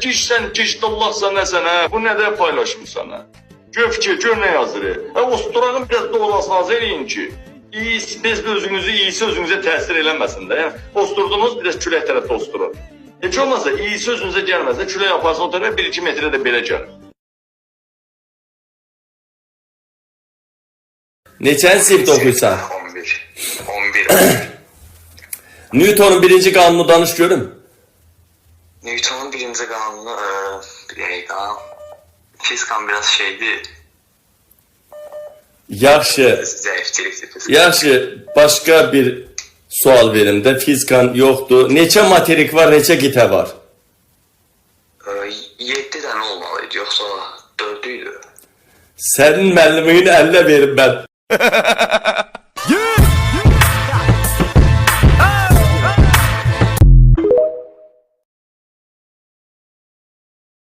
Gişsən, giş dallaqsa nəsən, hə? Bu nədə paylaşmışsan, hə? Gör nə yazır, hə? Osturağın biraz doğulasını az eləyin ki, biz iyisi özünüzə təsir eləməsin də, yəni. Osturdunuz, biraz külək tərəfdə osturun. Heç olmazsa, iyisi özünüzə gəlməsə, külək yaparsın o tərəfə 1-2 metrə də belə gəlir. Neçənci sinifdə oxuyursan? 11. Newtonun birinci qanunu danış görüm. Newton'un birinci kanunu bir dakika. Fiskan biraz şeydi. Yaxşı. Zayıfçılıktı. Yaxşı, başqa bir sual verim də. Fizkan yoxdur. Neçə materik var, neçə qitə var? 7 tane olmalıydı, yoksa 4'üydü. Sənin müəlliminin əlinə verim mən.